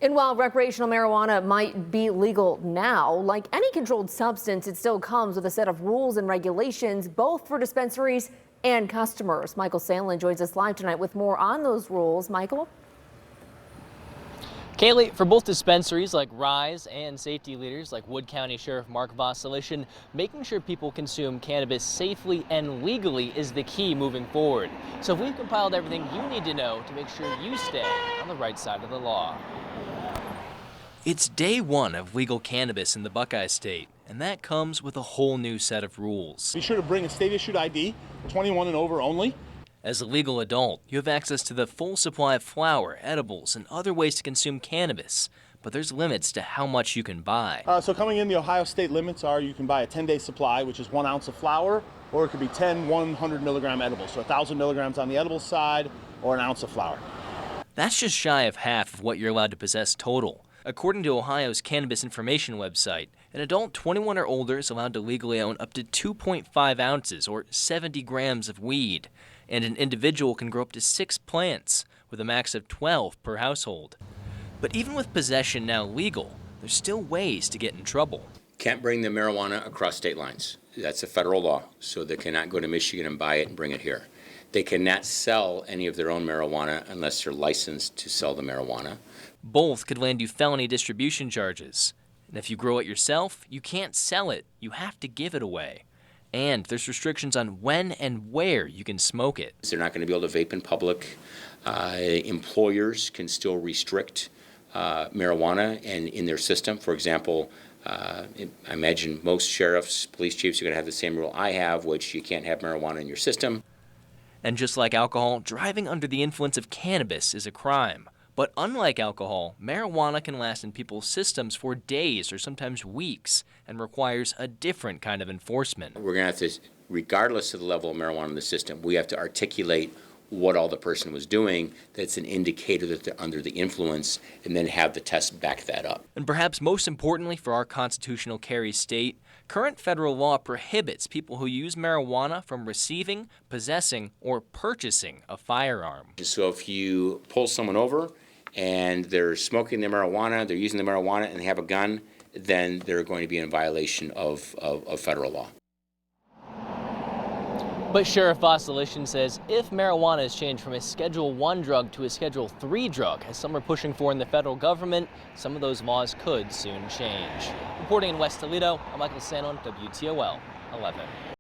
And while recreational marijuana might be legal now, like any controlled substance, it still comes with a set of rules and regulations, both for dispensaries and customers. Michael Sandlin joins us live tonight with more on those rules. Michael? Kaylee, for both dispensaries like Rise and safety leaders like Wood County Sheriff Mark Vosselishin, making sure people consume cannabis safely and legally is the key moving forward. So we've compiled everything you need to know to make sure you stay on the right side of the law. It's day one of legal cannabis in the Buckeye State, and that comes with a whole new set of rules. Be sure to bring a state-issued ID, 21 and over only. As a legal adult, you have access to the full supply of flower, edibles, and other ways to consume cannabis, but there's limits to how much you can buy. So coming in, the Ohio state limits are you can buy a 10-day supply, which is 1 ounce of flower, or it could be 10 100 milligram edibles, so 1,000 milligrams on the edible side, or an ounce of flower. That's just shy of half of what you're allowed to possess total. According to Ohio's cannabis information website, an adult 21 or older is allowed to legally own up to 2.5 ounces or 70 grams of weed, and an individual can grow up to 6 plants, with a max of 12 per household. But even with possession now legal, there's still ways to get in trouble. Can't bring the marijuana across state lines. That's a federal law, so they cannot go to Michigan and buy it and bring it here. They cannot sell any of their own marijuana unless they're licensed to sell the marijuana. Both could land you felony distribution charges. And if you grow it yourself, you can't sell it. You have to give it away. And there's restrictions on when and where you can smoke it. They're not going to be able to vape in public. Employers can still restrict marijuana and in their system. For example, I imagine most sheriffs, police chiefs are going to have the same rule I have, which you can't have marijuana in your system. And just like alcohol, driving under the influence of cannabis is a crime. But unlike alcohol, marijuana can last in people's systems for days or sometimes weeks and requires a different kind of enforcement. We're going to have to, regardless of the level of marijuana in the system, we have to articulate what all the person was doing that's an indicator that they're under the influence, and then have the test back that up. And perhaps most importantly for our constitutional carry state, current federal law prohibits people who use marijuana from receiving, possessing, or purchasing a firearm. So if you pull someone over and they're smoking their marijuana, they're using the marijuana, and they have a gun, then they're going to be in violation of federal law. But Sheriff Vosselishin says if marijuana is changed from a Schedule I drug to a Schedule III drug, as some are pushing for in the federal government, some of those laws could soon change. Reporting in West Toledo, I'm Michael Sandlin, WTOL 11.